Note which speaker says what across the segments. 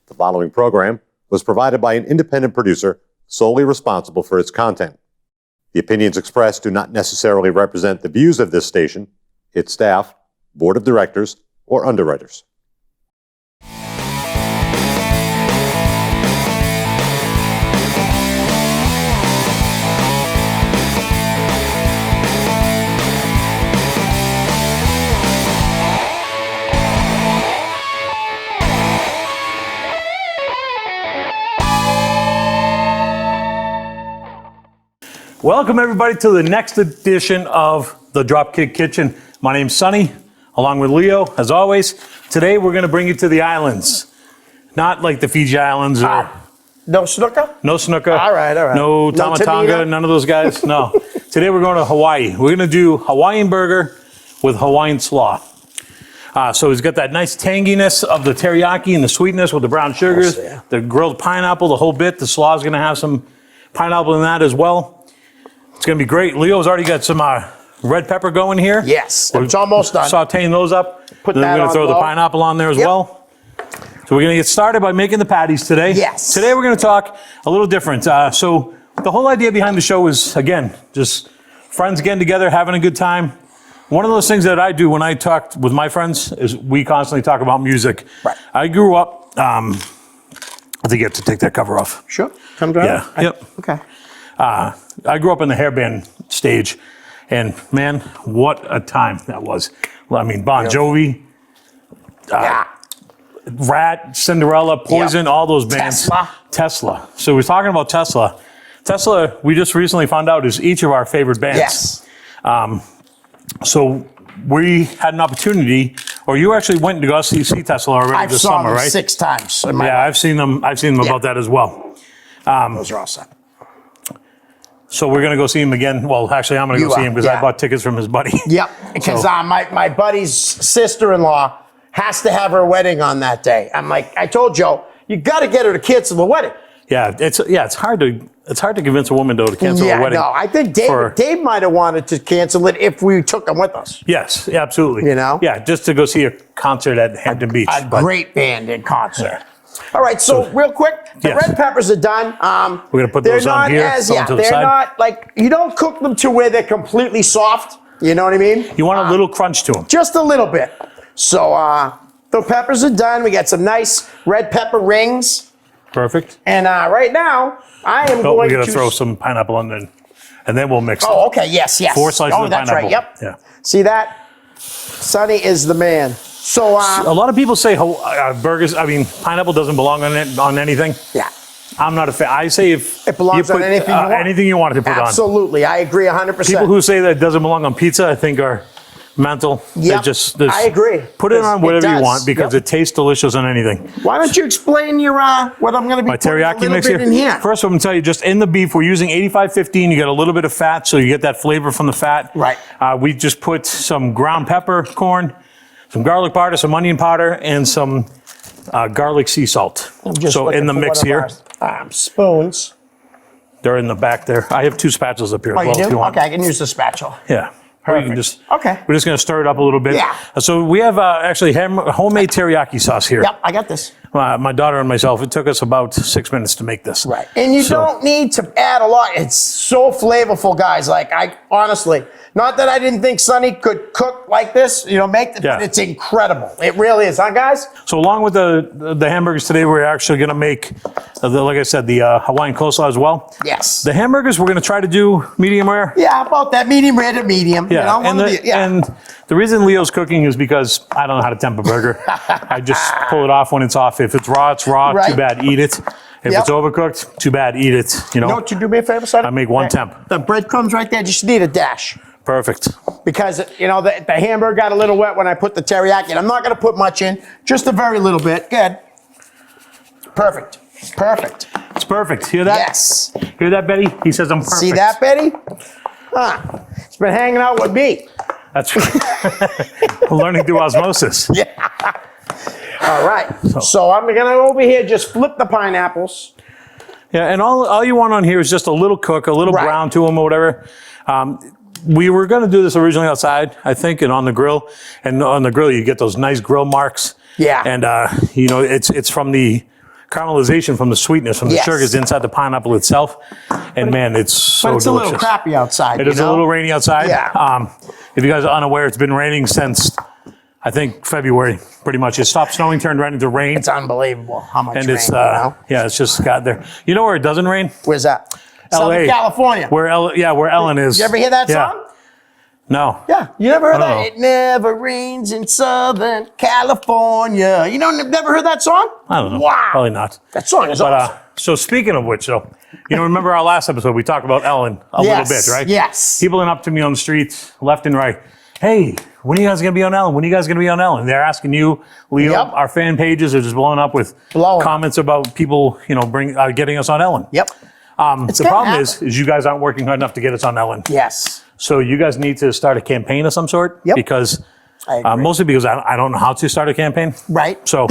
Speaker 1: The following program was provided by an independent producer solely responsible for its content. The opinions expressed do not necessarily represent the views of this station, its staff, board of directors, or underwriters.
Speaker 2: Welcome everybody to the next edition of the Dropkick Kitchen. My name's Sonny, along with Leo, as always. Today we're going to bring you to the islands. Not like the Fiji Islands or...
Speaker 3: No snooker?
Speaker 2: No snooker.
Speaker 3: All right.
Speaker 2: No Tamatanga, none of those guys. No. Today we're going to Hawaii. We're going to do Hawaiian burger with Hawaiian slaw. So it's got that nice tanginess of the teriyaki and the sweetness with the brown sugars, the grilled pineapple, the whole bit. The slaw is going to have some pineapple in that as well. It's going to be great. Leo's already got some red pepper going here.
Speaker 3: Yes, it's almost done.
Speaker 2: Sauteing those up.
Speaker 3: Put
Speaker 2: then
Speaker 3: that
Speaker 2: we're going to throw
Speaker 3: low.
Speaker 2: the pineapple on there as well. So we're going to get started by making the patties today.
Speaker 3: Yes.
Speaker 2: Today we're going to talk a little different. So the whole idea behind the show is, again, just friends getting together, having a good time. One of those things that I do when I talk with my friends is we constantly talk about music.
Speaker 3: Right.
Speaker 2: I grew up, I think you have to take that cover off.
Speaker 3: Sure. Come down.
Speaker 2: Yeah. Yep.
Speaker 3: Okay.
Speaker 2: I grew up in the hairband stage, and man, what a time that was. Well, I mean, Bon Jovi, Rat, Cinderella, Poison, all those bands. Tesla. So we're talking about Tesla. Tesla, we just recently found out, is each of our favorite bands.
Speaker 3: Yes.
Speaker 2: So we had an opportunity, or you actually went to go see Tesla already this summer, right?
Speaker 3: I've saw them 6 times. In my
Speaker 2: Yeah,
Speaker 3: life.
Speaker 2: I've seen them about that as well.
Speaker 3: Those are all set.
Speaker 2: So we're going to go see him again. Well, actually, I'm going to go see him because I bought tickets from his buddy.
Speaker 3: Yep, because my buddy's sister-in-law has to have her wedding on that day. I'm like, I told Joe, you got to get her to cancel the wedding.
Speaker 2: Yeah, it's hard to convince a woman though to cancel a wedding.
Speaker 3: No, I think Dave might have wanted to cancel it if we took him with us.
Speaker 2: Yes, absolutely.
Speaker 3: You know?
Speaker 2: Yeah, just to go see a concert at Hampton Beach.
Speaker 3: A great band in concert. Yeah. All right, so real quick, the red peppers are done.
Speaker 2: We're going to put those on here.
Speaker 3: They're not like, you don't cook them to where they're completely soft. You know what I mean?
Speaker 2: You want a little crunch to them.
Speaker 3: Just a little bit. So the peppers are done. We got some nice red pepper rings.
Speaker 2: Perfect.
Speaker 3: And right now, I am going
Speaker 2: we're going to throw some pineapple on there, and then we'll mix it.
Speaker 3: Oh, okay, yes.
Speaker 2: 4 slices of
Speaker 3: that's
Speaker 2: pineapple.
Speaker 3: Right, yep.
Speaker 2: Yeah.
Speaker 3: See that? Sonny is the man. So
Speaker 2: a lot of people say burgers, pineapple doesn't belong on anything.
Speaker 3: Yeah.
Speaker 2: I'm not a fan. I say if
Speaker 3: it belongs
Speaker 2: you put,
Speaker 3: on anything you want
Speaker 2: it to put on.
Speaker 3: Absolutely. I agree 100%.
Speaker 2: People who say that it doesn't belong on pizza, I think are mental.
Speaker 3: Yep. I agree.
Speaker 2: Put it on whatever you want because it tastes delicious on anything.
Speaker 3: Why don't you explain your what I'm going to be putting a little bit in here?
Speaker 2: First, I'm going to tell you, just in the beef, we're using 85-15. You get a little bit of fat, so you get that flavor from the fat.
Speaker 3: Right.
Speaker 2: We just put some ground peppercorn, some garlic powder, some onion powder, and some garlic sea salt. So in the mix here.
Speaker 3: Spoons.
Speaker 2: They're in the back there. I have 2 spatulas up here.
Speaker 3: Oh, you do?
Speaker 2: If you want.
Speaker 3: Okay, I can use the spatula.
Speaker 2: Yeah. Or you can just,
Speaker 3: okay.
Speaker 2: We're just going to stir it up a little bit.
Speaker 3: Yeah.
Speaker 2: So we have actually homemade teriyaki sauce here.
Speaker 3: Yep, I got this.
Speaker 2: My daughter and myself, it took us about 6 minutes to make this.
Speaker 3: Right. And you don't need to add a lot. It's so flavorful, guys. Like, honestly, not that I didn't think Sonny could cook like this, but it's incredible. It really is, huh, guys?
Speaker 2: So along with the hamburgers today, we're actually going to make, like I said, the Hawaiian coleslaw as well.
Speaker 3: Yes.
Speaker 2: The hamburgers, we're going to try to do medium rare.
Speaker 3: Yeah, about that medium rare to medium.
Speaker 2: Yeah, and the reason Leo's cooking is because I don't know how to temp a burger. I just pull it off when it's off. If it's raw, it's raw. Right. Too bad, eat it. If it's overcooked, too bad, eat it. You know
Speaker 3: what you do me a favor, Sonny?
Speaker 2: I make one temp.
Speaker 3: The breadcrumbs right there, just need a dash.
Speaker 2: Perfect.
Speaker 3: Because, the hamburger got a little wet when I put the teriyaki in. I'm not going to put much in, just a very little bit. Good. Perfect. Perfect.
Speaker 2: It's perfect. Hear that?
Speaker 3: Yes.
Speaker 2: Hear that, Betty? He says I'm perfect.
Speaker 3: See that, Betty? It's been hanging out with me.
Speaker 2: That's right. Learning through osmosis.
Speaker 3: Yeah. All right. So I'm going to over here just flip the pineapples.
Speaker 2: Yeah, and all you want on here is just a little cook, a little brown to them or whatever. We were going to do this originally outside, I think, and on the grill. And on the grill, you get those nice grill marks.
Speaker 3: Yeah.
Speaker 2: And, it's from the caramelization from the sweetness, from the
Speaker 3: Yes.
Speaker 2: sugars inside the pineapple itself. And man, it's so
Speaker 3: But it's
Speaker 2: delicious.
Speaker 3: a little crappy outside.
Speaker 2: It is a little rainy outside.
Speaker 3: Yeah.
Speaker 2: If you guys are unaware, it's been raining since, I think, February, pretty much. It stopped snowing, turned right into rain.
Speaker 3: It's unbelievable how much
Speaker 2: And
Speaker 3: rain,
Speaker 2: it's,
Speaker 3: you know?
Speaker 2: yeah, it's just got there. You know where it doesn't rain?
Speaker 3: Where's that?
Speaker 2: LA.
Speaker 3: Southern California.
Speaker 2: Where Ellen is.
Speaker 3: You ever hear that
Speaker 2: Yeah.
Speaker 3: song?
Speaker 2: No.
Speaker 3: Yeah. You never heard that?
Speaker 2: Oh.
Speaker 3: It never rains in Southern California. You don't never heard that song?
Speaker 2: I don't know.
Speaker 3: Wow.
Speaker 2: Probably not.
Speaker 3: That song is
Speaker 2: But
Speaker 3: awesome.
Speaker 2: so speaking of which, though, you know, remember our last episode, we talked about Ellen a little bit, right?
Speaker 3: Yes.
Speaker 2: People went up to me on the street, left and right. Hey, when are you guys going to be on Ellen? When are you guys going to be on Ellen? They're asking you, Leo.
Speaker 3: Yep.
Speaker 2: Our fan pages are just blowing up with comments about people, you know, getting us on Ellen.
Speaker 3: Yep.
Speaker 2: The
Speaker 3: gonna
Speaker 2: problem
Speaker 3: happen.
Speaker 2: is you guys aren't working hard enough to get us on Ellen.
Speaker 3: Yes.
Speaker 2: So you guys need to start a campaign of some sort.
Speaker 3: Yep.
Speaker 2: Because
Speaker 3: I agree.
Speaker 2: mostly because I don't know how to start a campaign.
Speaker 3: Right.
Speaker 2: So,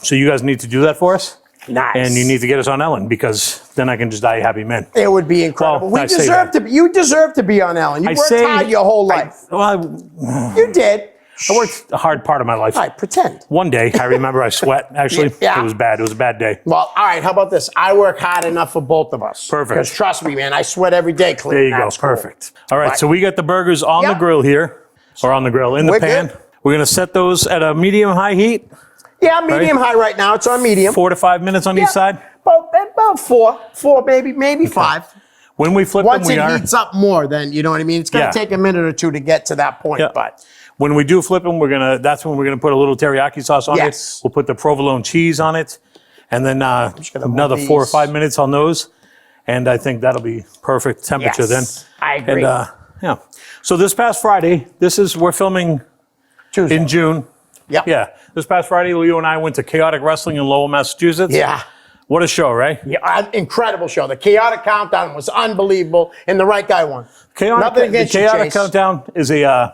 Speaker 2: so you guys need to do that for us.
Speaker 3: Nice.
Speaker 2: And you need to get us on Ellen because then I can just die a happy man.
Speaker 3: It would be incredible.
Speaker 2: Well, I say that.
Speaker 3: You deserve to be on Ellen. You worked hard your whole life. You did.
Speaker 2: I worked a hard part of my life.
Speaker 3: All right, pretend.
Speaker 2: One day, I remember I sweat, actually.
Speaker 3: Yeah.
Speaker 2: It was bad. It was a bad day.
Speaker 3: Well, all right, how about this? I work hard enough for both of us.
Speaker 2: Perfect.
Speaker 3: Because trust me, man, I sweat every day
Speaker 2: There
Speaker 3: cleaning
Speaker 2: you go.
Speaker 3: that school.
Speaker 2: Perfect. All right,
Speaker 3: Right.
Speaker 2: so we got the burgers on the
Speaker 3: Yep.
Speaker 2: grill here, or on the grill, in the
Speaker 3: We're
Speaker 2: pan.
Speaker 3: good.
Speaker 2: We're going to set those at a medium-high heat,
Speaker 3: Yeah, medium high right now. It's on medium.
Speaker 2: 4 to 5 minutes on
Speaker 3: Yeah.
Speaker 2: each side.
Speaker 3: About four, maybe five.
Speaker 2: When we flip
Speaker 3: Once
Speaker 2: them, we
Speaker 3: it
Speaker 2: are...
Speaker 3: heats up more, then you know what I mean. It's going
Speaker 2: Yeah.
Speaker 3: to take a minute or two to get to that point,
Speaker 2: Yeah.
Speaker 3: but
Speaker 2: When we do flip them, that's when we're going to put a little teriyaki sauce on
Speaker 3: Yes.
Speaker 2: it. We'll put the provolone cheese on it. And then
Speaker 3: gonna
Speaker 2: another
Speaker 3: move
Speaker 2: 4 or
Speaker 3: these.
Speaker 2: 5 minutes on those. And I think that'll be perfect temperature
Speaker 3: yes,
Speaker 2: then.
Speaker 3: I agree.
Speaker 2: And yeah. So this past Friday, we're filming
Speaker 3: Tuesday.
Speaker 2: in June.
Speaker 3: Yep.
Speaker 2: Yeah. This past Friday, Leo and I went to Chaotic Wrestling in Lowell, Massachusetts.
Speaker 3: Yeah.
Speaker 2: What a show, right?
Speaker 3: Yeah, incredible show. The Chaotic Countdown was unbelievable, and the right guy won. Nothing
Speaker 2: The
Speaker 3: against you,
Speaker 2: Chaotic
Speaker 3: Chase.
Speaker 2: Countdown is a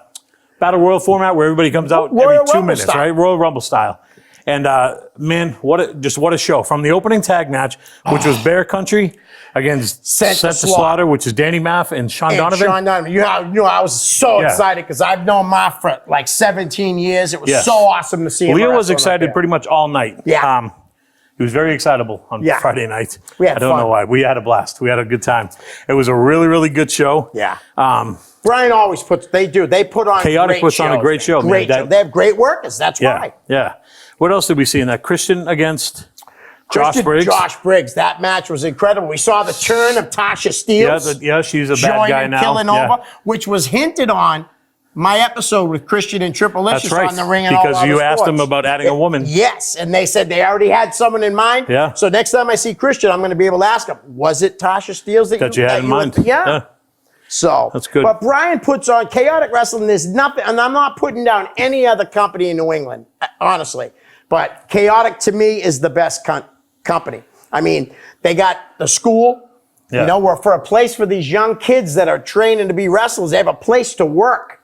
Speaker 2: Battle Royal format where everybody comes out
Speaker 3: Royal
Speaker 2: every 2
Speaker 3: Rumble
Speaker 2: minutes,
Speaker 3: style.
Speaker 2: right? Royal Rumble style. And man, what a show. From the opening tag match, which was Bear Country against
Speaker 3: Sent to
Speaker 2: to Slaughter, which is Danny Maff and Sean
Speaker 3: And
Speaker 2: Donovan.
Speaker 3: Sean Donovan. You know, I was so
Speaker 2: Yeah.
Speaker 3: excited because I've known Mark for like 17 years. It was
Speaker 2: Yes.
Speaker 3: so awesome to see him.
Speaker 2: Leo was
Speaker 3: wrestling up
Speaker 2: excited
Speaker 3: there.
Speaker 2: pretty much all night.
Speaker 3: Yeah.
Speaker 2: He was very excitable on
Speaker 3: Yeah.
Speaker 2: Friday night.
Speaker 3: We had
Speaker 2: I don't
Speaker 3: fun.
Speaker 2: know why. We had a blast. We had a good time. It was a really, really good show.
Speaker 3: Yeah. Brian always they put on
Speaker 2: Chaotic
Speaker 3: great
Speaker 2: puts on a
Speaker 3: shows,
Speaker 2: great
Speaker 3: man.
Speaker 2: show, man.
Speaker 3: Great
Speaker 2: That-
Speaker 3: show. They have great workers. That's
Speaker 2: Yeah.
Speaker 3: why.
Speaker 2: Yeah. What else did we see in that? Christian against Josh Briggs.
Speaker 3: Josh Briggs. That match was incredible. We saw the turn of Tasha
Speaker 2: Yeah,
Speaker 3: Steele.
Speaker 2: she's a bad guy now.
Speaker 3: Killing
Speaker 2: Yeah.
Speaker 3: over, which was hinted on my episode with Christian and Triple H
Speaker 2: That's right.
Speaker 3: on the Ring and
Speaker 2: Because
Speaker 3: All
Speaker 2: you
Speaker 3: Other
Speaker 2: asked
Speaker 3: Sports.
Speaker 2: them about adding a woman.
Speaker 3: Yes, and they said they already had someone in mind.
Speaker 2: Yeah.
Speaker 3: So next time I see Christian, I'm going to be able to ask him, was it Tasha Steele
Speaker 2: That you had in mind.
Speaker 3: Yeah. So
Speaker 2: That's good.
Speaker 3: But Brian puts on Chaotic Wrestling. There's nothing, and I'm not putting down any other company in New England, honestly. But Chaotic to me is the best company. I mean, they got the school.
Speaker 2: Yeah.
Speaker 3: You know, we're for a place for these young kids that are training to be wrestlers. They have a place to work.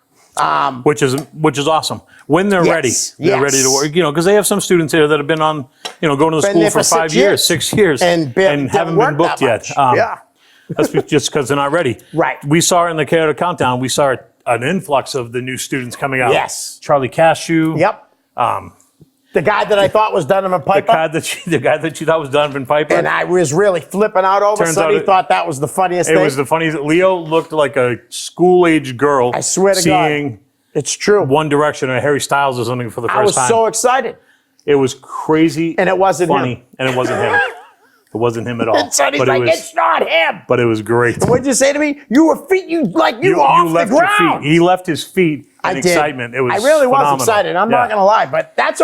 Speaker 2: Which is awesome. When they're
Speaker 3: Yes,
Speaker 2: ready, they're
Speaker 3: yes.
Speaker 2: ready to work. You know, because they have some students here that have been on, going to the
Speaker 3: Been
Speaker 2: school
Speaker 3: there
Speaker 2: for
Speaker 3: for
Speaker 2: 5
Speaker 3: 6
Speaker 2: years,
Speaker 3: years.
Speaker 2: 6 years,
Speaker 3: And
Speaker 2: haven't
Speaker 3: didn't
Speaker 2: been
Speaker 3: work
Speaker 2: booked
Speaker 3: that
Speaker 2: yet.
Speaker 3: much. Yeah.
Speaker 2: That's just because they're not ready.
Speaker 3: Right.
Speaker 2: We saw in the Chaotic Countdown, we saw an influx of the new students coming out.
Speaker 3: Yes.
Speaker 2: Charlie Cashew.
Speaker 3: Yep. The guy that I thought was Donovan
Speaker 2: The
Speaker 3: Piper.
Speaker 2: guy that you thought was Donovan Piper.
Speaker 3: And I was really flipping out over.
Speaker 2: Turns
Speaker 3: Somebody
Speaker 2: out
Speaker 3: thought that was the funniest
Speaker 2: it
Speaker 3: thing.
Speaker 2: was the funniest. Leo looked like a school-age girl.
Speaker 3: I swear to God.
Speaker 2: seeing
Speaker 3: It's true.
Speaker 2: One Direction or Harry Styles or something for the
Speaker 3: I was
Speaker 2: first time.
Speaker 3: so excited.
Speaker 2: It was crazy.
Speaker 3: And it wasn't
Speaker 2: funny,
Speaker 3: him.
Speaker 2: and it wasn't him. It wasn't him at all.
Speaker 3: And Sonny's
Speaker 2: but
Speaker 3: like,
Speaker 2: it was,
Speaker 3: it's not him.
Speaker 2: but it was great.
Speaker 3: What'd you say to me? You were you were off
Speaker 2: left
Speaker 3: the
Speaker 2: your
Speaker 3: ground.
Speaker 2: feet. He left his feet in
Speaker 3: I did.
Speaker 2: excitement. It was
Speaker 3: I really
Speaker 2: phenomenal.
Speaker 3: was excited. I'm
Speaker 2: Yeah.
Speaker 3: not going to lie, but that's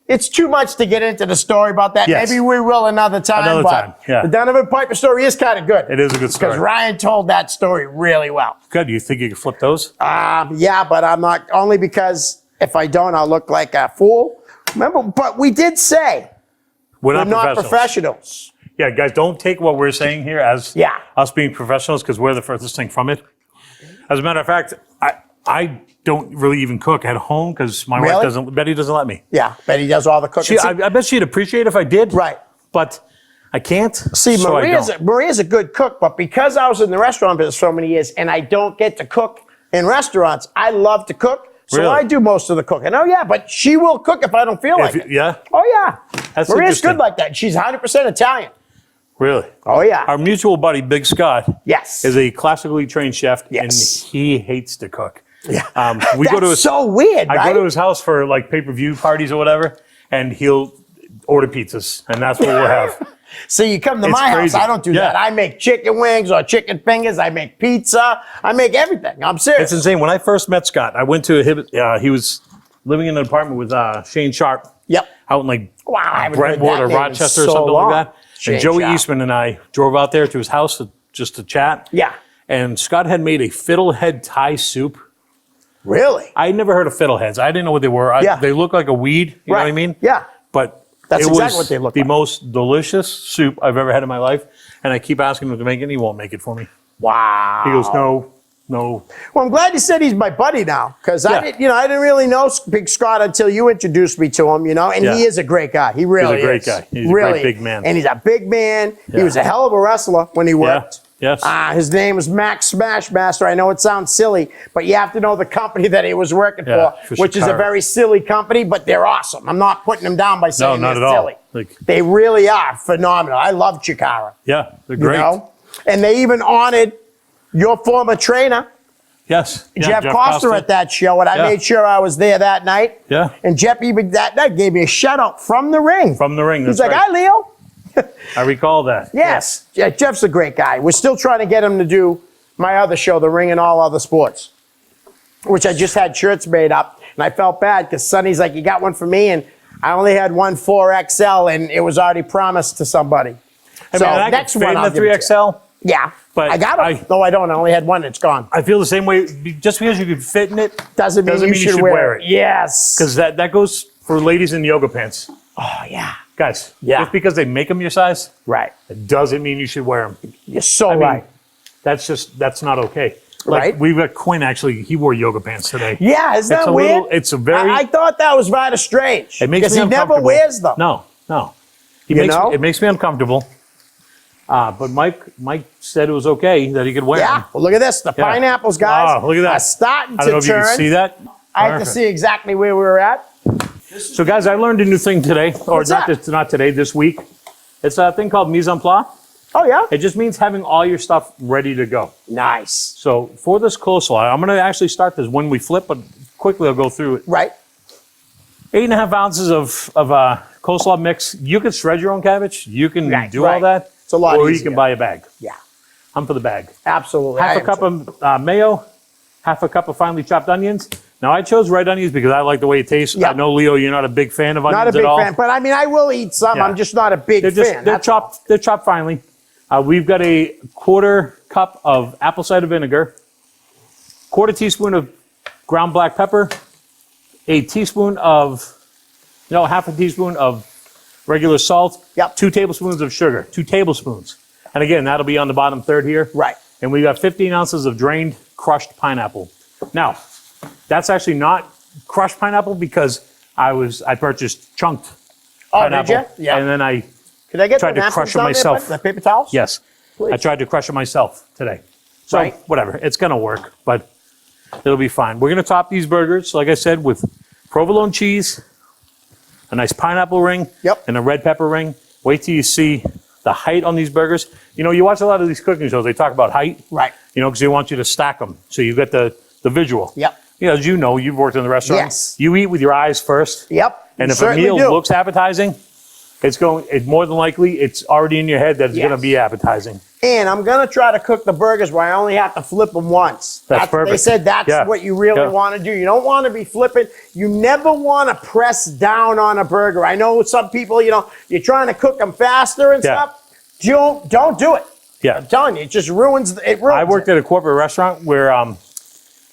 Speaker 3: it's too much to get into the story about that.
Speaker 2: Yes.
Speaker 3: Maybe we will another time.
Speaker 2: Another
Speaker 3: but
Speaker 2: time, yeah.
Speaker 3: The Donovan Piper story is kind of good.
Speaker 2: It is a good story.
Speaker 3: Because Ryan told that story really well.
Speaker 2: Good. You think you could flip those?
Speaker 3: Yeah, but I'm not, only because if I don't, I'll look like a fool. Remember, but we did say
Speaker 2: We're
Speaker 3: we're
Speaker 2: not
Speaker 3: not
Speaker 2: professionals.
Speaker 3: professionals.
Speaker 2: Yeah, guys, don't take what we're saying here as
Speaker 3: Yeah.
Speaker 2: us being professionals because we're the furthest thing from it. As a matter of fact, I don't really even cook at home because my
Speaker 3: Really?
Speaker 2: wife Betty doesn't let me.
Speaker 3: Yeah, Betty does all the cooking.
Speaker 2: I bet she'd appreciate if I did.
Speaker 3: Right.
Speaker 2: But I can't.
Speaker 3: See,
Speaker 2: so I don't.
Speaker 3: Maria's a good cook, but because I was in the restaurant business so many years and I don't get to cook in restaurants, I love to cook. So
Speaker 2: Really?
Speaker 3: I do most of the cooking. Oh, yeah, but she will cook if I don't feel like it.
Speaker 2: Yeah?
Speaker 3: Oh, yeah.
Speaker 2: That's
Speaker 3: Maria's
Speaker 2: interesting.
Speaker 3: good like that. She's 100% Italian.
Speaker 2: Really?
Speaker 3: Oh, yeah.
Speaker 2: Our mutual buddy, Big Scott,
Speaker 3: Yes.
Speaker 2: is a classically trained chef,
Speaker 3: Yes.
Speaker 2: and he hates to cook.
Speaker 3: Yeah.
Speaker 2: We go to his,
Speaker 3: so weird,
Speaker 2: I
Speaker 3: right?
Speaker 2: go to his house for like pay-per-view parties or whatever, and he'll order pizzas, and that's what we'll have.
Speaker 3: So you come to
Speaker 2: It's
Speaker 3: my
Speaker 2: crazy.
Speaker 3: house, I don't do
Speaker 2: Yeah.
Speaker 3: that. I make chicken wings or chicken fingers. I make pizza. I make everything. I'm serious.
Speaker 2: It's insane. When I first met Scott, I went to he was living in an apartment with Shane Sharp.
Speaker 3: Yep.
Speaker 2: Out in like
Speaker 3: Wow, I haven't heard
Speaker 2: Brentwood
Speaker 3: that
Speaker 2: or
Speaker 3: name in
Speaker 2: Rochester or
Speaker 3: so
Speaker 2: something
Speaker 3: long.
Speaker 2: like that.
Speaker 3: Shane
Speaker 2: And Joey
Speaker 3: Sharp.
Speaker 2: Eastman and I drove out there to his house just to chat.
Speaker 3: Yeah.
Speaker 2: And Scott had made a fiddlehead Thai soup.
Speaker 3: Really?
Speaker 2: I had never heard of fiddleheads. I didn't know what they were.
Speaker 3: Yeah.
Speaker 2: They look like a weed. You know what I mean?
Speaker 3: Yeah.
Speaker 2: But
Speaker 3: That's
Speaker 2: it
Speaker 3: exactly
Speaker 2: was
Speaker 3: what they look
Speaker 2: the
Speaker 3: like.
Speaker 2: most delicious soup I've ever had in my life. And I keep asking him to make it, and he won't make it for me.
Speaker 3: Wow.
Speaker 2: He goes, no.
Speaker 3: Well, I'm glad you said he's my buddy now, because
Speaker 2: Yeah.
Speaker 3: I didn't really know Big Scott until you introduced me to him. And
Speaker 2: Yeah.
Speaker 3: he is a great guy. He really
Speaker 2: great
Speaker 3: is.
Speaker 2: guy. He's a
Speaker 3: really
Speaker 2: great big man.
Speaker 3: And he's a big man. He
Speaker 2: Yeah.
Speaker 3: was a hell of a wrestler when he worked.
Speaker 2: Yes.
Speaker 3: His name was Max Smashmaster. I know it sounds silly, but you have to know the company that he was working
Speaker 2: Yeah,
Speaker 3: for,
Speaker 2: for
Speaker 3: which is a
Speaker 2: Shikara.
Speaker 3: very silly company, but they're awesome. I'm not putting them down by saying
Speaker 2: not
Speaker 3: they're
Speaker 2: at all.
Speaker 3: silly.
Speaker 2: Like-
Speaker 3: They really are phenomenal. I love Chikara.
Speaker 2: Yeah, they're
Speaker 3: You
Speaker 2: great.
Speaker 3: know? And they even honored your former trainer,
Speaker 2: Yes. Yeah,
Speaker 3: Jeff Costa, at that show, and I
Speaker 2: Yeah.
Speaker 3: made sure I was there that night.
Speaker 2: Yeah.
Speaker 3: And Jeff even that night gave me a shout out from the ring.
Speaker 2: From the ring.
Speaker 3: He's
Speaker 2: That's
Speaker 3: like,
Speaker 2: right.
Speaker 3: "Hi, Leo."
Speaker 2: I recall that.
Speaker 3: Yes. Yeah, Jeff's a great guy. We're still trying to get him to do my other show, The Ring and All Other Sports, which I just had shirts made up, and I felt bad because Sonny's like, "You got one for me?" And I only had one 4XL, and it was already promised to somebody.
Speaker 2: I mean, I next fit in
Speaker 3: I'll
Speaker 2: the
Speaker 3: give it to you.
Speaker 2: 3XL.
Speaker 3: Yeah,
Speaker 2: But
Speaker 3: I got it. No, I don't. I only had one. It's gone.
Speaker 2: I feel the same way. Just because you can fit in it
Speaker 3: Doesn't mean you should wear it. Yes.
Speaker 2: Because that goes for ladies in yoga pants.
Speaker 3: Oh yeah.
Speaker 2: Guys,
Speaker 3: Yeah.
Speaker 2: just because they make them your size,
Speaker 3: Right.
Speaker 2: it doesn't mean you should wear them.
Speaker 3: You're so
Speaker 2: I mean,
Speaker 3: right.
Speaker 2: that's not okay. Like,
Speaker 3: Right.
Speaker 2: we've got Quinn, actually, he wore yoga pants today.
Speaker 3: Yeah, isn't
Speaker 2: It's
Speaker 3: that
Speaker 2: a
Speaker 3: weird?
Speaker 2: little- it's a very-
Speaker 3: I thought that was rather strange.
Speaker 2: It makes
Speaker 3: because
Speaker 2: me
Speaker 3: he never
Speaker 2: uncomfortable.
Speaker 3: wears them.
Speaker 2: No.
Speaker 3: You know?
Speaker 2: It makes me uncomfortable. But Mike said it was okay that he could wear
Speaker 3: Yeah.
Speaker 2: them.
Speaker 3: Well, look at this. The
Speaker 2: Yeah.
Speaker 3: pineapples, guys,
Speaker 2: Oh, look at that.
Speaker 3: are starting
Speaker 2: I
Speaker 3: to
Speaker 2: don't know if you
Speaker 3: turn.
Speaker 2: can see that.
Speaker 3: I have to
Speaker 2: Perfect.
Speaker 3: see exactly where we were at.
Speaker 2: So, guys, I learned a new thing today, or
Speaker 3: What's that?
Speaker 2: not today, this week. It's a thing called mise en place.
Speaker 3: Oh yeah.
Speaker 2: It just means having all your stuff ready to go.
Speaker 3: Nice.
Speaker 2: So for this coleslaw, I'm going to actually start this when we flip, but quickly I'll go through it.
Speaker 3: Right.
Speaker 2: 8.5 ounces of coleslaw mix. You can shred your own cabbage. You can
Speaker 3: Right,
Speaker 2: do all
Speaker 3: right.
Speaker 2: that.
Speaker 3: It's a lot
Speaker 2: or you
Speaker 3: easier.
Speaker 2: can buy a bag.
Speaker 3: Yeah.
Speaker 2: I'm for the bag.
Speaker 3: Absolutely. I
Speaker 2: Half a
Speaker 3: am
Speaker 2: cup
Speaker 3: too.
Speaker 2: of mayo, half a cup of finely chopped onions. Now I chose red onions because I like the way it tastes.
Speaker 3: Yeah.
Speaker 2: I know, Leo, you're not a big fan of onions
Speaker 3: Not a big
Speaker 2: at all.
Speaker 3: fan, but I mean, I will eat some.
Speaker 2: Yeah.
Speaker 3: I'm just not a big
Speaker 2: They're
Speaker 3: fan. That's all.
Speaker 2: They're chopped finely. We've got a 1/4 cup of apple cider vinegar, 1/4 teaspoon of ground black pepper, half a teaspoon of regular salt,
Speaker 3: Yep.
Speaker 2: 2 tablespoons of sugar, 2 tablespoons. And again, that'll be on the bottom third here.
Speaker 3: Right.
Speaker 2: And we got 15 ounces of drained crushed pineapple. Now, that's actually not crushed pineapple because I purchased chunked
Speaker 3: Oh,
Speaker 2: pineapple.
Speaker 3: did you? Yeah.
Speaker 2: And then I
Speaker 3: Can I get
Speaker 2: tried
Speaker 3: the
Speaker 2: to
Speaker 3: napkins
Speaker 2: crush it
Speaker 3: down there,
Speaker 2: myself.
Speaker 3: bud? The paper towels?
Speaker 2: Yes.
Speaker 3: Please.
Speaker 2: I tried to crush it myself today. So
Speaker 3: Right.
Speaker 2: whatever, it's gonna work, but it'll be fine. We're gonna top these burgers, like I said, with provolone cheese, a nice pineapple ring,
Speaker 3: Yep.
Speaker 2: and a red pepper ring. Wait till you see the height on these burgers. You know, you watch a lot of these cooking shows, they talk about height,
Speaker 3: Right.
Speaker 2: you know, because they want you to stack them. So you get the visual.
Speaker 3: Yep.
Speaker 2: You know, as you know, you've worked in the restaurant.
Speaker 3: Yes.
Speaker 2: You eat with your eyes first.
Speaker 3: Yep.
Speaker 2: And
Speaker 3: You
Speaker 2: if a
Speaker 3: certainly
Speaker 2: meal
Speaker 3: do.
Speaker 2: looks appetizing, it's more than likely, it's already in your head that it's
Speaker 3: Yes.
Speaker 2: gonna be appetizing.
Speaker 3: And I'm gonna try to cook the burgers where I only have to flip them once.
Speaker 2: That's
Speaker 3: They
Speaker 2: perfect.
Speaker 3: said that's
Speaker 2: Yeah.
Speaker 3: what you really
Speaker 2: Yeah.
Speaker 3: want to do. You don't want to be flipping. You never want to press down on a burger. I know some people, you're trying to cook them faster and
Speaker 2: Yeah.
Speaker 3: stuff. Don't do it.
Speaker 2: Yeah.
Speaker 3: I'm telling you, it just ruins.
Speaker 2: I worked at a corporate restaurant where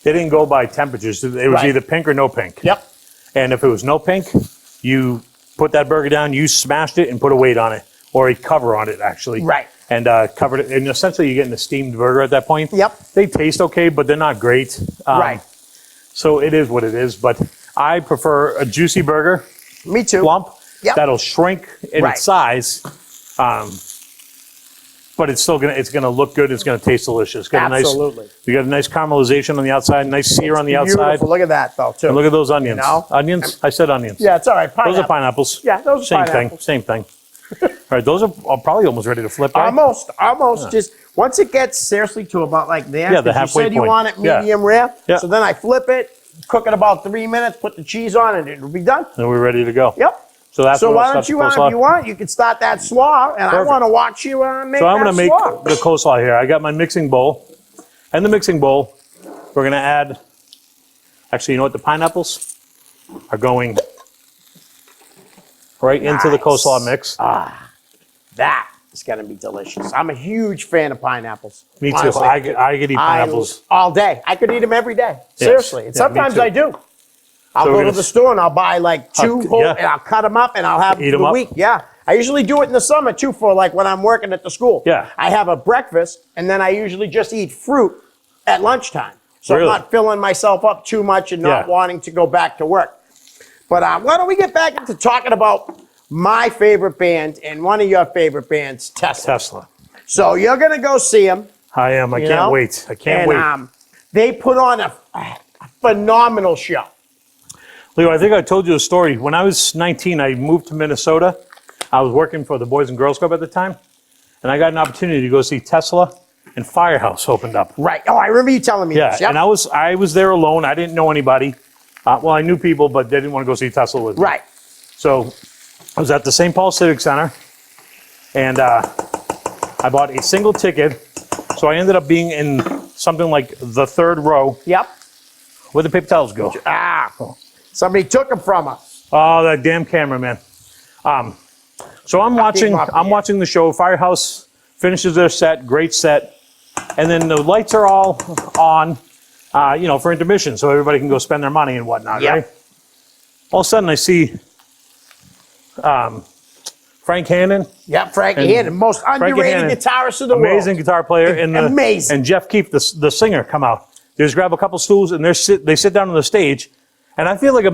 Speaker 2: they didn't go by temperatures. It was
Speaker 3: Right.
Speaker 2: either pink or no pink.
Speaker 3: Yep.
Speaker 2: And if it was no pink, you put that burger down, you smashed it and put a weight on it, or a cover on it, actually.
Speaker 3: Right.
Speaker 2: And covered it. And essentially, you're getting a steamed burger at that point.
Speaker 3: Yep.
Speaker 2: They taste okay, but they're not great.
Speaker 3: Right.
Speaker 2: So it is what it is. But I prefer a juicy burger,
Speaker 3: Me too.
Speaker 2: plump,
Speaker 3: Yep.
Speaker 2: that'll shrink in
Speaker 3: Right.
Speaker 2: its size. but it's still it's gonna look good. It's gonna taste delicious. Got
Speaker 3: Absolutely.
Speaker 2: We got a nice caramelization on the outside, nice sear on the outside.
Speaker 3: Beautiful. Look at that, though, too.
Speaker 2: And look at those onions.
Speaker 3: You know?
Speaker 2: Onions? I said onions.
Speaker 3: Yeah, it's all right.
Speaker 2: Those are pineapples.
Speaker 3: Yeah, those are
Speaker 2: same
Speaker 3: pineapples.
Speaker 2: thing. Same thing. All right, those are probably almost ready to flip. Right?
Speaker 3: Almost. Just once it gets seriously to about like there.
Speaker 2: Yeah, the
Speaker 3: 'cause
Speaker 2: halfway
Speaker 3: you said you
Speaker 2: point.
Speaker 3: want it
Speaker 2: Yeah.
Speaker 3: medium rare.
Speaker 2: Yeah.
Speaker 3: So then I flip it, cook it about 3 minutes, put the cheese on, and it'll be done.
Speaker 2: And we're ready to go.
Speaker 3: Yep.
Speaker 2: So that's
Speaker 3: So
Speaker 2: what
Speaker 3: why
Speaker 2: I'll
Speaker 3: don't
Speaker 2: start
Speaker 3: you,
Speaker 2: the
Speaker 3: if
Speaker 2: coleslaw.
Speaker 3: you want, you can start that slaw, and I
Speaker 2: Perfect.
Speaker 3: want to watch you make
Speaker 2: So I'm going
Speaker 3: that
Speaker 2: to make
Speaker 3: slaw.
Speaker 2: the coleslaw here. I got my mixing bowl. And the mixing bowl, we're going to add, actually, you know what? The pineapples are going right into the
Speaker 3: Nice.
Speaker 2: coleslaw mix.
Speaker 3: That is going to be delicious. I'm a huge fan of pineapples.
Speaker 2: Me too.
Speaker 3: honestly.
Speaker 2: I could eat pineapples.
Speaker 3: All day. I could eat them every day. Seriously. And
Speaker 2: Yeah, me
Speaker 3: sometimes
Speaker 2: too.
Speaker 3: I do. I'll
Speaker 2: So
Speaker 3: go
Speaker 2: we're
Speaker 3: to
Speaker 2: gonna
Speaker 3: the store and I'll buy like two whole,
Speaker 2: yeah.
Speaker 3: and I'll cut them up and I'll have
Speaker 2: Eat
Speaker 3: them
Speaker 2: 'em
Speaker 3: for the
Speaker 2: up.
Speaker 3: week. Yeah. I usually do it in the summer too for like when I'm working at the school.
Speaker 2: Yeah.
Speaker 3: I have a breakfast and then I usually just eat fruit at lunchtime. So
Speaker 2: Really?
Speaker 3: I'm not filling myself up too much and not
Speaker 2: Yeah.
Speaker 3: wanting to go back to work. But why don't we get back into talking about my favorite band and one of your favorite bands, Tesla.
Speaker 2: Tesla.
Speaker 3: So you're going to go see them.
Speaker 2: I am. I
Speaker 3: You
Speaker 2: can't
Speaker 3: know?
Speaker 2: wait. I can't
Speaker 3: And
Speaker 2: wait.
Speaker 3: they put on a phenomenal show.
Speaker 2: Leo, I think I told you a story. When I was 19, I moved to Minnesota. I was working for the Boys and Girls Club at the time. And I got an opportunity to go see Tesla, and Firehouse opened up.
Speaker 3: Right. Oh, I remember you telling me
Speaker 2: Yeah,
Speaker 3: this. Yep.
Speaker 2: and I was there alone. I didn't know anybody. Well, I knew people, but they didn't want to go see Tesla with me.
Speaker 3: Right.
Speaker 2: So I was at the St. Paul Civic Center, and I bought a single ticket. So I ended up being in something like the third row.
Speaker 3: Yep.
Speaker 2: Where the paper towels go?
Speaker 3: Somebody took them from us.
Speaker 2: Oh, that damn cameraman. So I'm watching the show. Firehouse finishes their set, great set, and then the lights are all on, for intermission, so everybody can go spend their money and whatnot,
Speaker 3: Yep.
Speaker 2: right? All of a sudden, I see Frank Hannon,
Speaker 3: Yep, Frankie Hannon, most underrated
Speaker 2: Hannon,
Speaker 3: guitarist of the
Speaker 2: amazing
Speaker 3: world.
Speaker 2: guitar player,
Speaker 3: Amazing.
Speaker 2: and Jeff Keefe, the singer, come out. They just grab a couple stools and they sit down on the stage, and I feel like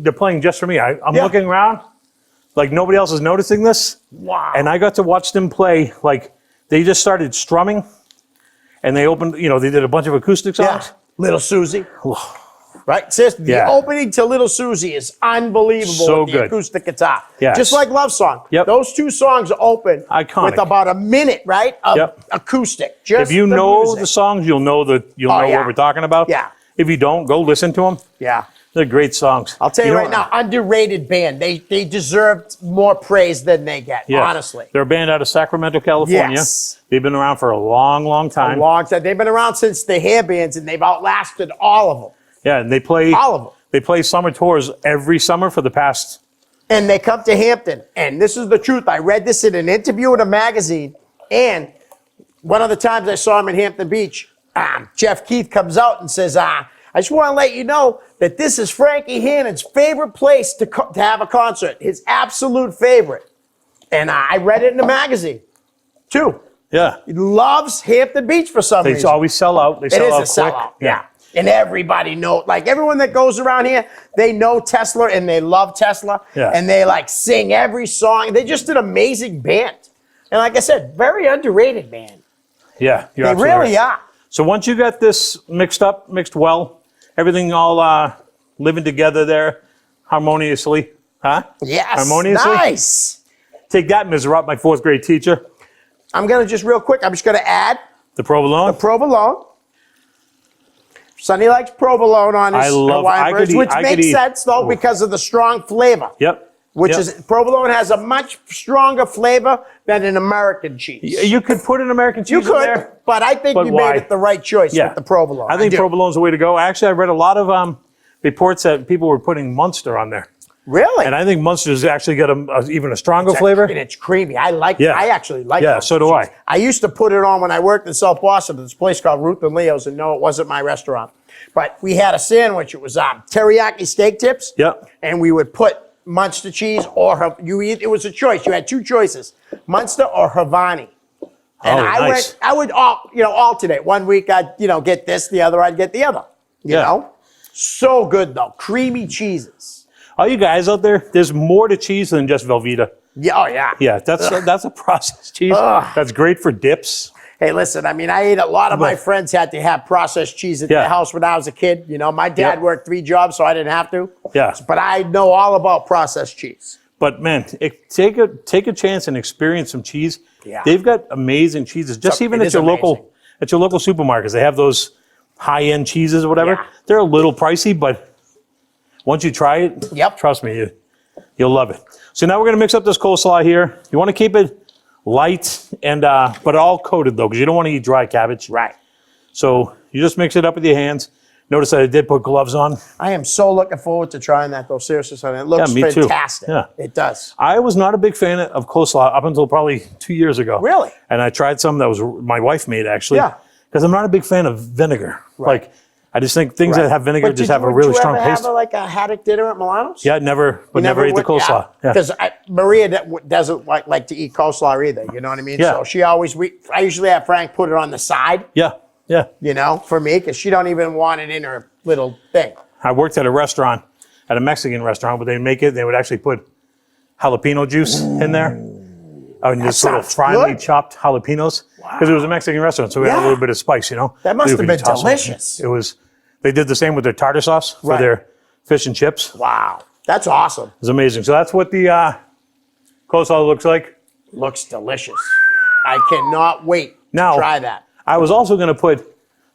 Speaker 2: they're playing just for me. I'm
Speaker 3: Yeah.
Speaker 2: looking around, like nobody else is noticing this.
Speaker 3: Wow.
Speaker 2: And I got to watch them play, like they just started strumming, and they opened, they did a bunch of acoustic
Speaker 3: Yeah.
Speaker 2: songs.
Speaker 3: Little Susie. Right? Seriously, the
Speaker 2: Yeah.
Speaker 3: opening to Little Susie is unbelievable
Speaker 2: So
Speaker 3: with the
Speaker 2: good.
Speaker 3: acoustic guitar.
Speaker 2: Yes.
Speaker 3: Just like Love Song.
Speaker 2: Yep.
Speaker 3: Those two songs open
Speaker 2: Iconic.
Speaker 3: with about a minute, right, of
Speaker 2: Yep.
Speaker 3: acoustic. Just
Speaker 2: If you
Speaker 3: the
Speaker 2: know
Speaker 3: music.
Speaker 2: the songs, you'll know
Speaker 3: yeah.
Speaker 2: what we're talking about.
Speaker 3: Yeah.
Speaker 2: If you don't, go listen to them.
Speaker 3: Yeah.
Speaker 2: They're great songs.
Speaker 3: I'll tell you
Speaker 2: know
Speaker 3: right now, underrated band. They deserved more praise than they get,
Speaker 2: Yeah.
Speaker 3: honestly.
Speaker 2: They're a band out of Sacramento, California.
Speaker 3: Yes.
Speaker 2: They've been around for a long, long time.
Speaker 3: A long time. They've been around since the hair bands, and they've outlasted all of them.
Speaker 2: Yeah, and they play
Speaker 3: All of them.
Speaker 2: They play summer tours every summer for the past.
Speaker 3: And they come to Hampton. And this is the truth. I read this in an interview in a magazine. And one of the times I saw him in Hampton Beach, Jeff Keith comes out and says, I just want to let you know that this is Frankie Hannon's favorite place to have a concert. His absolute favorite. And I read it in the magazine, too.
Speaker 2: Yeah,
Speaker 3: He loves Hampton Beach for some
Speaker 2: they
Speaker 3: reason.
Speaker 2: always sell out. They
Speaker 3: It
Speaker 2: sell
Speaker 3: is
Speaker 2: out
Speaker 3: a
Speaker 2: quick.
Speaker 3: sellout, yeah. And everybody know, like everyone that goes around here, they know Tesla and they love Tesla.
Speaker 2: Yeah.
Speaker 3: And they like sing every song. They just an amazing band. And like I said, very underrated band.
Speaker 2: Yeah, you're
Speaker 3: They
Speaker 2: absolutely
Speaker 3: really
Speaker 2: right.
Speaker 3: are.
Speaker 2: So once you got this mixed well, everything all living together there harmoniously, huh?
Speaker 3: Yes.
Speaker 2: Harmoniously.
Speaker 3: Nice.
Speaker 2: Take that, Ms. Rupp, my fourth grade teacher.
Speaker 3: I'm going to just real quick, I'm just going to add
Speaker 2: The provolone.
Speaker 3: provolone. Sonny likes provolone on his
Speaker 2: I love-
Speaker 3: Hawaiian
Speaker 2: I could
Speaker 3: burgers,
Speaker 2: eat-
Speaker 3: which
Speaker 2: I could
Speaker 3: makes
Speaker 2: eat-
Speaker 3: sense though
Speaker 2: Ooh.
Speaker 3: because of the strong flavor.
Speaker 2: Yep.
Speaker 3: Which
Speaker 2: Yep.
Speaker 3: is provolone has a much stronger flavor than an American cheese.
Speaker 2: You could put an American cheese
Speaker 3: You
Speaker 2: in
Speaker 3: could,
Speaker 2: there.
Speaker 3: but I think
Speaker 2: But
Speaker 3: you
Speaker 2: why?
Speaker 3: made it the right choice
Speaker 2: Yeah.
Speaker 3: with the provolone.
Speaker 2: I think
Speaker 3: do.
Speaker 2: provolone's the way to go. Actually, I read a lot of reports that people were putting Munster on there.
Speaker 3: Really?
Speaker 2: And I think Munster's actually got even a stronger flavor.
Speaker 3: And it's creamy. I like it.
Speaker 2: Yeah.
Speaker 3: I actually like it.
Speaker 2: Yeah, so do I.
Speaker 3: I used to put it on when I worked in South Boston at this place called Ruth and Leo's, and no, it wasn't my restaurant. But we had a sandwich. It was teriyaki steak tips.
Speaker 2: Yep.
Speaker 3: And we would put Munster cheese or it was a choice. You had two choices, Munster or Havani. And
Speaker 2: Oh, nice.
Speaker 3: I would alternate. One week I'd get this, the other I'd get the other. You
Speaker 2: Yeah.
Speaker 3: know? So good though. Creamy cheeses.
Speaker 2: All you guys out there, there's more to cheese than just Velveeta.
Speaker 3: Yeah, oh yeah.
Speaker 2: Yeah, that's a processed cheese.
Speaker 3: Ugh.
Speaker 2: That's great for dips.
Speaker 3: Hey, listen, I mean, I ate a lot of my friends had to have processed cheese at their house when I was a kid. You know, my dad worked 3 jobs, so I didn't have to.
Speaker 2: Yeah.
Speaker 3: But I know all about processed cheese.
Speaker 2: But man, take a chance and experience some cheese.
Speaker 3: Yeah.
Speaker 2: They've got amazing cheeses. Just even
Speaker 3: it
Speaker 2: at
Speaker 3: is
Speaker 2: your
Speaker 3: amazing.
Speaker 2: local supermarkets, they have those high-end cheeses or whatever.
Speaker 3: Yeah.
Speaker 2: They're a little pricey, but once you try it,
Speaker 3: Yep.
Speaker 2: trust me, you'll love it. So now we're gonna mix up this coleslaw here. You want to keep it light and but all coated though, because you don't want to eat dry cabbage.
Speaker 3: Right.
Speaker 2: So you just mix it up with your hands. Notice that I did put gloves on.
Speaker 3: I am so looking forward to trying that, though. Seriously, son. It looks
Speaker 2: Yeah, me too.
Speaker 3: fantastic.
Speaker 2: Yeah.
Speaker 3: It does.
Speaker 2: I was not a big fan of coleslaw up until probably 2 years ago.
Speaker 3: Really?
Speaker 2: And I tried some that was my wife made actually.
Speaker 3: Yeah.
Speaker 2: Because I'm not a big fan of vinegar. Like, I just think things that have vinegar
Speaker 3: But
Speaker 2: just have a really strong
Speaker 3: Did you
Speaker 2: taste.
Speaker 3: ever have a haddock dinner at Milano's?
Speaker 2: Yeah, never ate the coleslaw. Yeah.
Speaker 3: Because Maria doesn't like to eat coleslaw either. You know what I mean?
Speaker 2: Yeah.
Speaker 3: So she always, I usually have Frank put it on the side,
Speaker 2: Yeah. Yeah.
Speaker 3: you know, for me, because she don't even want it in her little thing.
Speaker 2: I worked at a restaurant, at a Mexican restaurant, but they make it, they would actually put jalapeno juice in there. And just little
Speaker 3: sounds
Speaker 2: finely
Speaker 3: good.
Speaker 2: chopped jalapenos. Because it was a Mexican restaurant, so we had a
Speaker 3: Yeah.
Speaker 2: little bit of spice, you know?
Speaker 3: That must
Speaker 2: You
Speaker 3: have
Speaker 2: could
Speaker 3: been
Speaker 2: toss it.
Speaker 3: delicious.
Speaker 2: It was, they did the same with their tartar sauce for
Speaker 3: Right.
Speaker 2: their fish and chips. It
Speaker 3: Wow. That's awesome.
Speaker 2: was amazing. So that's what the coleslaw looks like.
Speaker 3: Looks delicious. I cannot wait
Speaker 2: Now-
Speaker 3: to try that.
Speaker 2: I was also going to put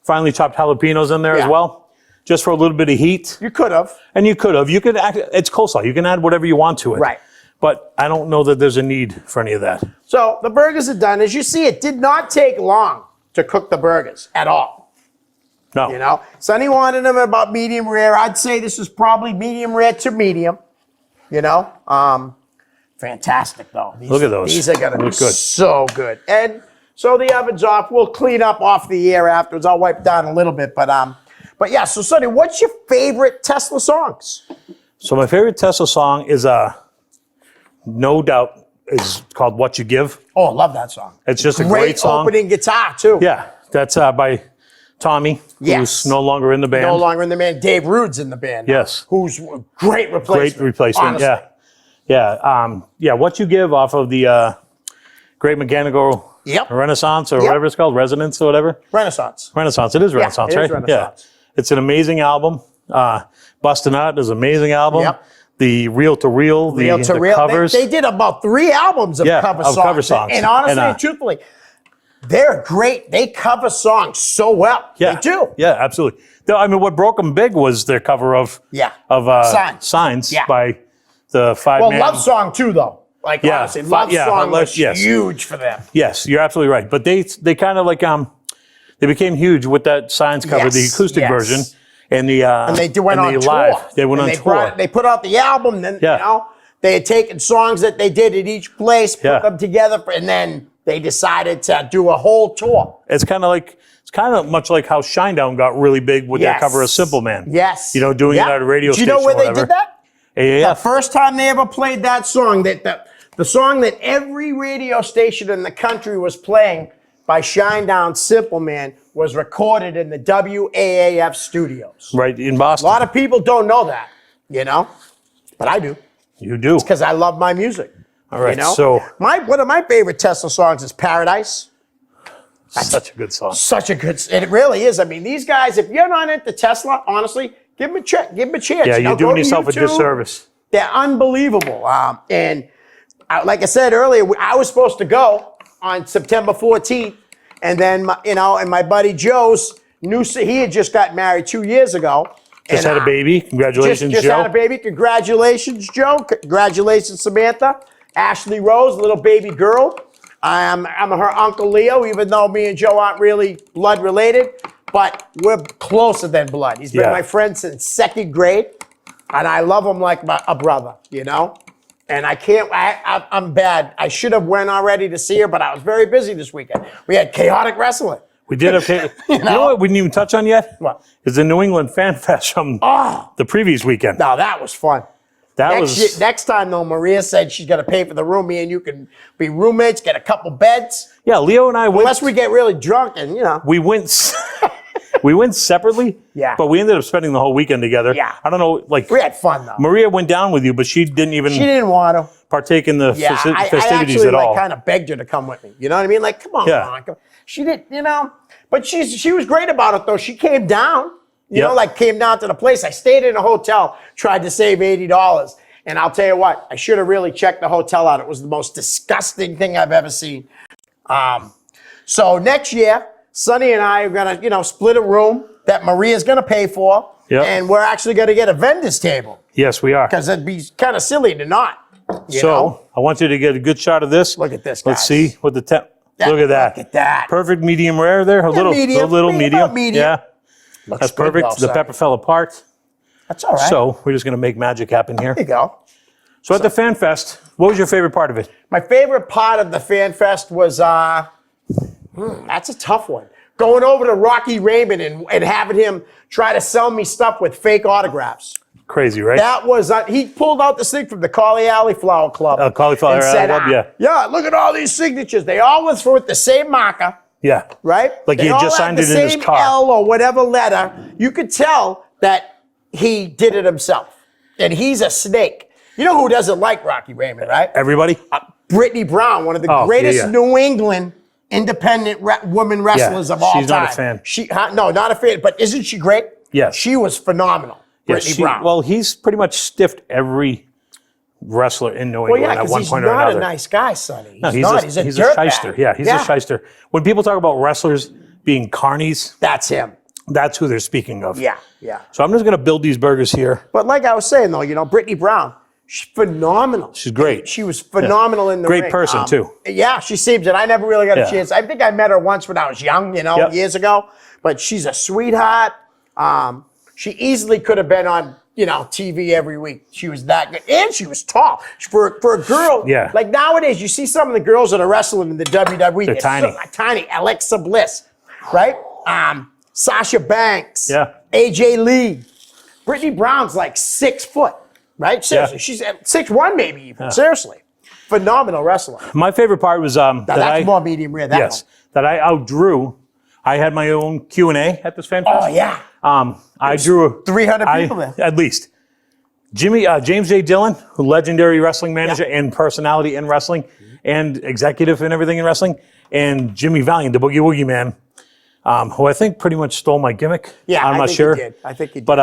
Speaker 2: finely chopped jalapenos in there as
Speaker 3: Yeah.
Speaker 2: well, just for a little bit of heat.
Speaker 3: You could have.
Speaker 2: And you could have. You could act, it's coleslaw. You can add whatever you want to it.
Speaker 3: Right.
Speaker 2: But I don't know that there's a need for any of that.
Speaker 3: So the burgers are done. As you see, it did not take long to cook the burgers at all.
Speaker 2: No.
Speaker 3: You know, Sonny wanted them about medium rare. I'd say this is probably medium rare to medium. You know, fantastic though.
Speaker 2: Look at those.
Speaker 3: These are gonna be
Speaker 2: Look good.
Speaker 3: so good. And so the oven's off. We'll clean up off the air afterwards. I'll wipe down a little bit, but yeah. So Sonny, what's your favorite Tesla songs?
Speaker 2: So my favorite Tesla song is no doubt is called "What You Give."
Speaker 3: Oh, I love that song.
Speaker 2: It's just a great song.
Speaker 3: Opening guitar too.
Speaker 2: Yeah, that's by Tommy,
Speaker 3: Yes.
Speaker 2: who's no longer in the band.
Speaker 3: No longer in the band. Dave Rude's in the band. now,
Speaker 2: Yes.
Speaker 3: Who's a great replacement.
Speaker 2: Great replacement.
Speaker 3: honestly.
Speaker 2: Yeah. What You Give off of the Great Mechanical
Speaker 3: Yep.
Speaker 2: Renaissance or
Speaker 3: Yep.
Speaker 2: whatever it's called, Resonance or whatever.
Speaker 3: Renaissance.
Speaker 2: Renaissance. It is Renaissance,
Speaker 3: it
Speaker 2: right?
Speaker 3: is Renaissance.
Speaker 2: Yeah. It's an amazing album. Bustin' Out is an amazing album.
Speaker 3: Yep.
Speaker 2: The Reel to Reel, the
Speaker 3: Real.
Speaker 2: covers.
Speaker 3: They did about 3 albums of cover songs.
Speaker 2: cover songs.
Speaker 3: And honestly,
Speaker 2: And,
Speaker 3: truthfully, they're great. They cover songs so well.
Speaker 2: Yeah.
Speaker 3: They do.
Speaker 2: Yeah, absolutely. I mean, what broke them big was their cover of
Speaker 3: Signs. Yeah.
Speaker 2: by the five
Speaker 3: Well,
Speaker 2: man.
Speaker 3: Love Song too, though. Like
Speaker 2: Yeah.
Speaker 3: honestly, Love
Speaker 2: Yeah,
Speaker 3: Song
Speaker 2: Love-
Speaker 3: was
Speaker 2: yes.
Speaker 3: huge for them.
Speaker 2: Yes, you're absolutely right. But they kind of like they became huge with that Signs cover, the
Speaker 3: Yes,
Speaker 2: acoustic
Speaker 3: yes.
Speaker 2: version, and the
Speaker 3: And they went on
Speaker 2: the
Speaker 3: tour.
Speaker 2: live. They went
Speaker 3: And
Speaker 2: on tour.
Speaker 3: They put out the album, then
Speaker 2: Yeah.
Speaker 3: you know they had taken songs that they did at each place, put
Speaker 2: Yeah.
Speaker 3: them together, and then they decided to do a whole tour.
Speaker 2: It's kind of much like how Shinedown got really big with their
Speaker 3: Yes.
Speaker 2: cover of Simple Man.
Speaker 3: Yes.
Speaker 2: You know, doing
Speaker 3: Yeah.
Speaker 2: it at a radio
Speaker 3: Do you
Speaker 2: station.
Speaker 3: know where
Speaker 2: or
Speaker 3: they
Speaker 2: whatever.
Speaker 3: did that? The
Speaker 2: AAF.
Speaker 3: first time they ever played that song, the song that every radio station in the country was playing by Shinedown Simple Man was recorded in the WAAF studios.
Speaker 2: Right in
Speaker 3: A
Speaker 2: Boston.
Speaker 3: lot of people don't know that, you know, but I do
Speaker 2: You do.
Speaker 3: because I love my music.
Speaker 2: All right.
Speaker 3: You know?
Speaker 2: So
Speaker 3: One of my favorite Tesla songs is Paradise.
Speaker 2: such a good song.
Speaker 3: Such a good, and it really is. I mean, these guys, if you're not into Tesla, honestly, give them a check, give them a chance.
Speaker 2: Yeah,
Speaker 3: You know,
Speaker 2: you're
Speaker 3: go
Speaker 2: doing
Speaker 3: to
Speaker 2: yourself a
Speaker 3: YouTube.
Speaker 2: disservice.
Speaker 3: They're unbelievable. Like I said earlier, I was supposed to go on September 14th, and then my buddy Joe's he had just got married 2 years ago.
Speaker 2: Just
Speaker 3: and,
Speaker 2: had a baby. Congratulations,
Speaker 3: just
Speaker 2: Joe.
Speaker 3: had a baby. Congratulations, Joe. Congratulations, Samantha. Ashley Rose, little baby girl. I'm her Uncle Leo, even though me and Joe aren't really blood related, but we're closer than blood. He's been
Speaker 2: Yeah.
Speaker 3: my friend since 2nd grade, and I love him like a brother, you know? And I can't, I'm bad. I should have went already to see her, but I was very busy this weekend. We had chaotic wrestling.
Speaker 2: We did okay. You know what we didn't even touch on yet?
Speaker 3: What?
Speaker 2: Is the New England Fan Fest from the previous weekend.
Speaker 3: Now that was fun.
Speaker 2: That was
Speaker 3: Next time, though, Maria said she's going to pay for the room. Me and you can be roommates, get a couple beds.
Speaker 2: yeah. Leo and I went.
Speaker 3: Unless we get really drunk and,
Speaker 2: We went. We went separately.
Speaker 3: Yeah.
Speaker 2: But we ended up spending the whole weekend together.
Speaker 3: Yeah.
Speaker 2: I don't know, like
Speaker 3: We had fun though.
Speaker 2: Maria went down with you, but she didn't even
Speaker 3: She didn't want to.
Speaker 2: partake in the
Speaker 3: Yeah, I
Speaker 2: festivities
Speaker 3: actually
Speaker 2: at all.
Speaker 3: kind of begged her to come with me. You know what I mean? Like, come on,
Speaker 2: Yeah.
Speaker 3: Mom. She didn't, but she was great about it though. She came down, came down to the place. I stayed in a hotel, tried to save $80. And I'll tell you what, I should have really checked the hotel out. It was the most disgusting thing I've ever seen. So next year, Sonny and I are gonna, split a room that Maria's gonna pay for.
Speaker 2: Yep.
Speaker 3: And we're actually gonna get a vendor's table.
Speaker 2: Yes, we are.
Speaker 3: Because it'd be kind of silly to not. You
Speaker 2: So
Speaker 3: know?
Speaker 2: I want you to get a good shot of this.
Speaker 3: Look at this,
Speaker 2: Let's
Speaker 3: guys.
Speaker 2: see what the temp. Look at that.
Speaker 3: Look at that.
Speaker 2: Perfect medium rare there. A little
Speaker 3: medium.
Speaker 2: medium.
Speaker 3: Medium.
Speaker 2: Yeah,
Speaker 3: Looks
Speaker 2: that's
Speaker 3: good,
Speaker 2: perfect.
Speaker 3: though,
Speaker 2: The
Speaker 3: son.
Speaker 2: pepper fell apart.
Speaker 3: That's all right.
Speaker 2: So we're just gonna make magic happen here.
Speaker 3: There you go.
Speaker 2: So at the Fan Fest, what was your favorite part of it?
Speaker 3: My favorite part of the Fan Fest was, that's a tough one. Going over to Rocky Raymond and having him try to sell me stuff with fake autographs.
Speaker 2: Crazy, right?
Speaker 3: That was, he pulled out this thing from the Collie Alley Flower Club.
Speaker 2: Cauliflower
Speaker 3: and
Speaker 2: Alley
Speaker 3: said,
Speaker 2: Club, yeah.
Speaker 3: Yeah, look at all these signatures. They all was with the same marker,
Speaker 2: Yeah.
Speaker 3: right?
Speaker 2: Like he
Speaker 3: They
Speaker 2: had
Speaker 3: all
Speaker 2: just signed
Speaker 3: the
Speaker 2: it in his
Speaker 3: same
Speaker 2: car.
Speaker 3: L or whatever letter. You could tell that he did it himself. And he's a snake. You know who doesn't like Rocky Raymond, right?
Speaker 2: Everybody?
Speaker 3: Brittany Brown, one of the
Speaker 2: Oh,
Speaker 3: greatest
Speaker 2: yeah, yeah.
Speaker 3: New England independent women wrestlers of all time.
Speaker 2: she's not a fan.
Speaker 3: No, not a fan. But isn't she great?
Speaker 2: Yes.
Speaker 3: She was phenomenal. Brittany Brown.
Speaker 2: Well, he's pretty much stiffed every wrestler in New
Speaker 3: Well,
Speaker 2: England
Speaker 3: yeah,
Speaker 2: at
Speaker 3: because
Speaker 2: one
Speaker 3: he's
Speaker 2: point or
Speaker 3: not
Speaker 2: another.
Speaker 3: a nice guy, Sonny.
Speaker 2: No,
Speaker 3: He's not. He's a dirtbag.
Speaker 2: shyster. Yeah, he's a shyster. When people talk about wrestlers being carnies,
Speaker 3: That's him.
Speaker 2: that's who they're speaking of.
Speaker 3: Yeah, yeah.
Speaker 2: So I'm just going to build these burgers here.
Speaker 3: But like I was saying, though, Brittany Brown, she's phenomenal.
Speaker 2: She's great.
Speaker 3: She was phenomenal in the
Speaker 2: Great
Speaker 3: ring.
Speaker 2: person, too.
Speaker 3: Yeah, she seems it. I never really got a
Speaker 2: Yeah.
Speaker 3: chance. I think I met her once when I was young,
Speaker 2: Yep.
Speaker 3: years ago. But she's a sweetheart. She easily could have been on, TV every week. She was that good. And she was tall. For a girl,
Speaker 2: Yeah.
Speaker 3: like nowadays, you see some of the girls that are wrestling in the WWE.
Speaker 2: They're tiny.
Speaker 3: Tiny. Alexa Bliss, right? Sasha Banks.
Speaker 2: Yeah.
Speaker 3: AJ Lee. Brittany Brown's like 6 foot, right? Seriously,
Speaker 2: Yeah.
Speaker 3: she's at 6'1", maybe even. Seriously, phenomenal wrestler.
Speaker 2: My favorite part was
Speaker 3: Now, that's more medium rare. That
Speaker 2: yes, that I outdrew. I had my own Q&A at this Fan Fest.
Speaker 3: one. Oh yeah,
Speaker 2: I drew
Speaker 3: 300 people there.
Speaker 2: at least. James J. Dillon, who legendary wrestling manager and personality in wrestling, and executive and everything in wrestling, and Jimmy Valiant, the Boogie Woogie Man, who I think pretty much stole my gimmick.
Speaker 3: Yeah,
Speaker 2: I'm
Speaker 3: I
Speaker 2: not
Speaker 3: think
Speaker 2: sure.
Speaker 3: he did. I think he did.
Speaker 2: But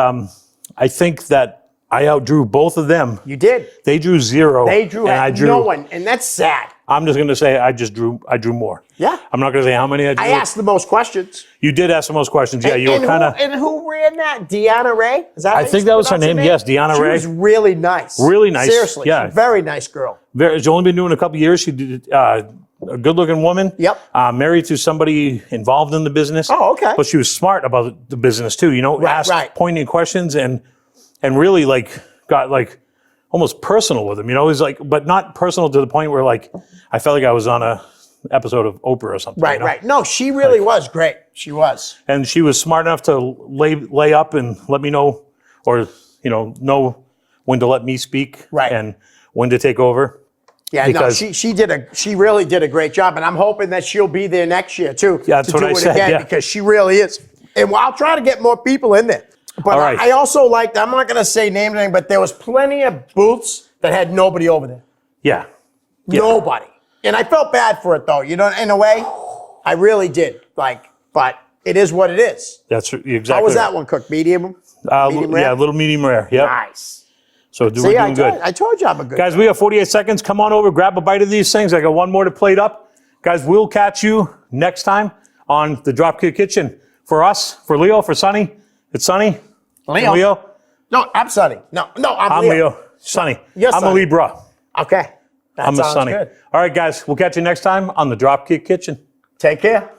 Speaker 2: I think that I outdrew both of them.
Speaker 3: You did.
Speaker 2: They drew 0.
Speaker 3: They drew
Speaker 2: and I drew.
Speaker 3: no one, and that's sad.
Speaker 2: I'm just going to say I drew more.
Speaker 3: Yeah.
Speaker 2: I'm not going to say how many I drew.
Speaker 3: I asked the most questions.
Speaker 2: You did ask the most questions. Yeah, you were kind of.
Speaker 3: And who ran that? Deanna Ray? Is that? how
Speaker 2: I
Speaker 3: you
Speaker 2: think that was her
Speaker 3: pronounce
Speaker 2: name. Yes, Deanna Ray.
Speaker 3: She was really nice.
Speaker 2: Really nice.
Speaker 3: Seriously,
Speaker 2: Yeah.
Speaker 3: she's a very nice girl.
Speaker 2: She's only been doing a couple years. She did a good-looking woman.
Speaker 3: Yep.
Speaker 2: Married to somebody involved in the business.
Speaker 3: Oh, okay.
Speaker 2: But she was smart about the business too. Asked
Speaker 3: right.
Speaker 2: poignant questions and really got almost personal with him. It was but not personal to the point where I felt like I was on a episode of Oprah or something.
Speaker 3: Right, right. No, she really was great. She was.
Speaker 2: And she was smart enough to lay up and let me know, or know when to let me speak,
Speaker 3: Right.
Speaker 2: and when to take over.
Speaker 3: Yeah,
Speaker 2: Because-
Speaker 3: no, she really did a great job, and I'm hoping that she'll be there next year too.
Speaker 2: Yeah, that's
Speaker 3: to
Speaker 2: what
Speaker 3: do
Speaker 2: I
Speaker 3: it
Speaker 2: said,
Speaker 3: again
Speaker 2: yeah.
Speaker 3: because she really is. And I'll try to get more people in there. But
Speaker 2: All right.
Speaker 3: I also liked. I'm not going to say name anything, but there was plenty of booths that had nobody over there.
Speaker 2: Yeah. Yeah.
Speaker 3: Nobody. And I felt bad for it though. In a way, I really did. But it is what it is.
Speaker 2: That's exactly.
Speaker 3: How was
Speaker 2: right.
Speaker 3: that one cooked? Medium? Medium
Speaker 2: Yeah,
Speaker 3: rare?
Speaker 2: a little medium rare. Yep.
Speaker 3: Nice.
Speaker 2: So we're
Speaker 3: See,
Speaker 2: doing good.
Speaker 3: I told you I'm a good
Speaker 2: Guys, we have 48 seconds. Come on over, grab a bite of these things. I got one more to plate up. Guys, we'll catch you next time on the Dropkick Kitchen. For us, for Leo, for Sonny, it's Sonny.
Speaker 3: Leo.
Speaker 2: Leo.
Speaker 3: No, I'm Sonny. No, I'm
Speaker 2: I'm
Speaker 3: Leo.
Speaker 2: Leo. Sonny.
Speaker 3: You're
Speaker 2: I'm a
Speaker 3: Sonny.
Speaker 2: Libra.
Speaker 3: Okay. That
Speaker 2: I'm a
Speaker 3: sounds
Speaker 2: Sonny.
Speaker 3: good.
Speaker 2: All right, guys, we'll catch you next time on the Dropkick Kitchen.
Speaker 3: Take care.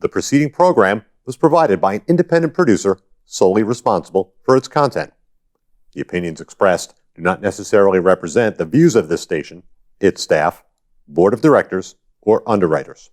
Speaker 1: The preceding program was provided by an independent producer solely responsible for its content. The opinions expressed do not necessarily represent the views of this station, its staff, board of directors, or underwriters.